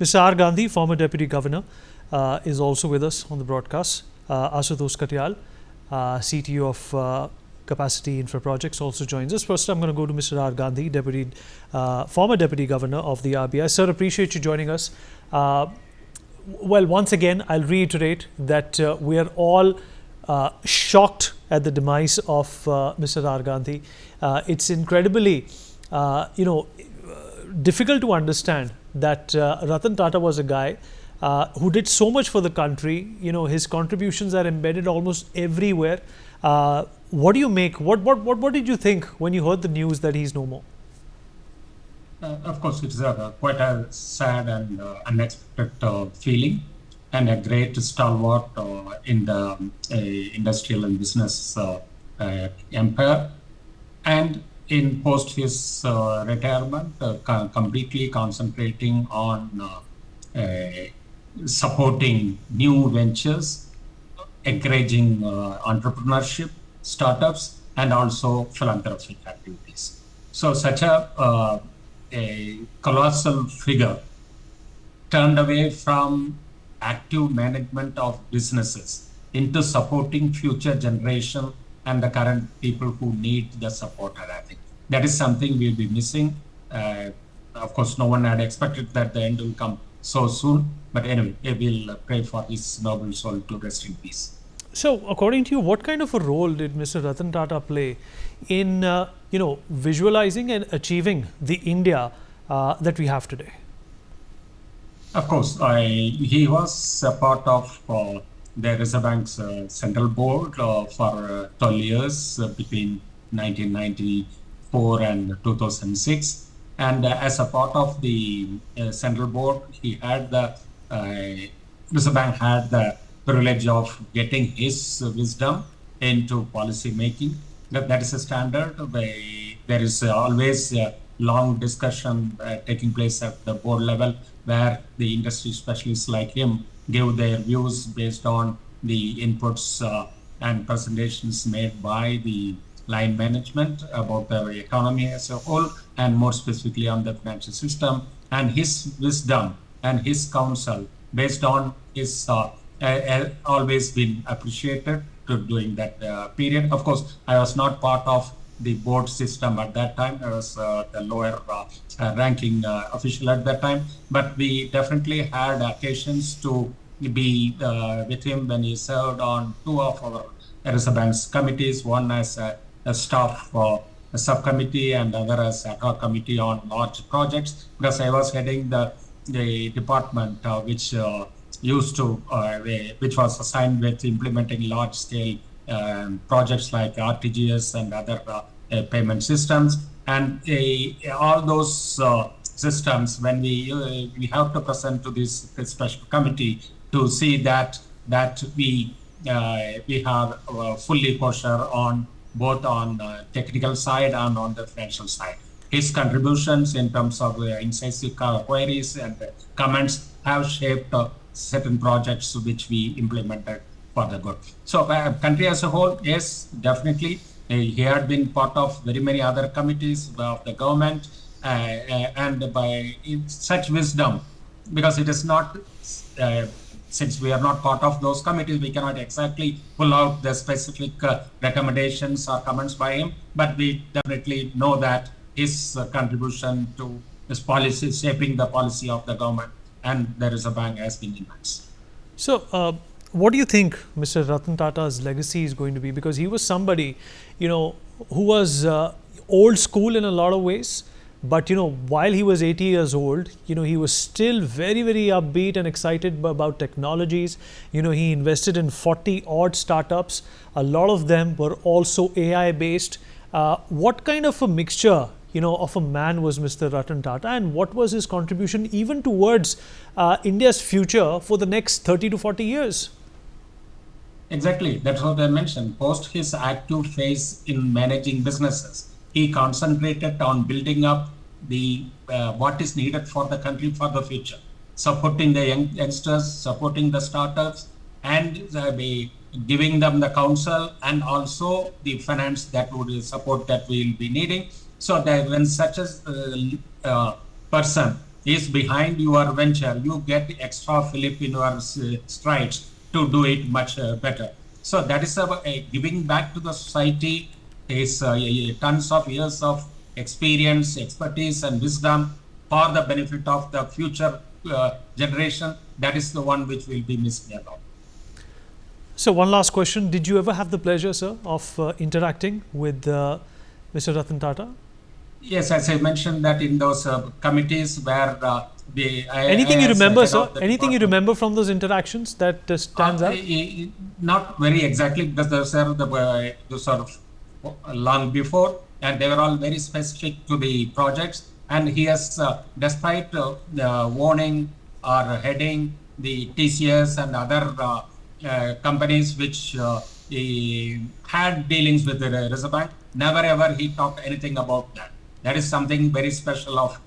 Mr. R. Gandhi, former Deputy Governor, is also with us on the broadcast. Ashutosh Katyal, CTO of Capacity Infra Projects, also joins us. First, I'm going to go to Mr. R. Gandhi, former Deputy Governor of the RBI. Sir, appreciate you joining us. Well, once again, I'll reiterate that we are all shocked at the demise of Mr. R. Gandhi. It's incredibly, difficult to understand that Ratan Tata was a guy who did so much for the country. His contributions are embedded almost everywhere. What do you make? What did you think when you heard the news that he's no more? Of course, it's quite a sad and unexpected feeling, and a great stalwart in the industrial and business empire. And in post his retirement, completely concentrating on supporting new ventures, encouraging entrepreneurship, startups, and also philanthropic activities. So such a colossal figure turned away from active management of businesses into supporting future generation and the current people who need the support. And I think that is something we'll be missing. Of course, no one had expected that the end will come so soon. But anyway, we'll pray for his noble soul to rest in peace. So, according to you, what kind of a role did Mr. Ratan Tata play in, visualizing and achieving the India that we have today? Of course, he was a part of the Reserve Bank's Central Board for 12 years between 1994 and 2006. And as a part of the Central Board, he had Reserve Bank had the privilege of getting his wisdom into policy making. That is a standard. There is always a long discussion taking place at the board level, where the industry specialists like him give their views based on the inputs and presentations made by the line management about the economy as a whole, and more specifically on the financial system. And his wisdom and his counsel based on his always been appreciated during that period. Of course, I was not part of the board system at that time. I was the lower ranking official at that time, but we definitely had occasions to be with him when he served on two of our Reserve Bank's committees, one as a staff a subcommittee and other as ad hoc committee on large projects, because I was heading the department which was assigned with implementing large scale projects like RTGS and other payment systems. And all those systems, when we have to present to this special committee to see that we have fully kosher on both on technical side and on the financial side. His contributions in terms of incisive queries and comments have shaped certain projects which we implemented for the good. So country as a whole, yes, definitely. He had been part of very many other committees of the government, and by such wisdom, because it is not, since we are not part of those committees, we cannot exactly pull out the specific recommendations or comments by him, but we definitely know that his contribution to this policy, shaping the policy of the government and the Reserve Bank, has been immense. So, what do you think Mr. Ratan Tata's legacy is going to be? Because he was somebody, who was old school in a lot of ways. But, while he was 80 years old, he was still very, very upbeat and excited about technologies. He invested in 40 odd startups. A lot of them were also AI based. What kind of a mixture, of a man was Mr. Ratan Tata, and what was his contribution even towards India's future for the next 30 to 40 years? Exactly. That's what I mentioned. Post his active phase in managing businesses, he concentrated on building up the what is needed for the country for the future, supporting the youngsters, supporting the startups, and giving them the counsel and also the finance that would support that we will be needing. So that when such a person is behind your venture, you get extra fillip in your strides to do it much better. So that is giving back to the society is tons of years of experience, expertise, and wisdom for the benefit of the future generation. That is the one which will be missing a lot. So one last question. Did you ever have the pleasure, sir, of interacting with Mr. Ratan Tata? Yes, as I mentioned that in those committees where anything you remember, sir? Anything you remember from those interactions that stands out? Not very exactly, because those are the sort of long before, and they were all very specific to the projects. And he has, despite owning or heading the TCS and other companies which he had dealings with the Reserve Bank, never ever he talked anything about that. That is something very special of.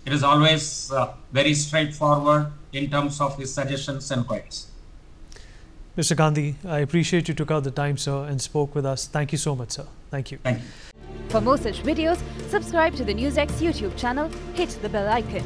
It is always very straightforward in terms of his suggestions and queries. Mr. Gandhi, I appreciate you took out the time, sir, and spoke with us. Thank you so much, sir. Thank you. Thank you. For more such videos, subscribe to the NewsX YouTube channel, hit the bell icon.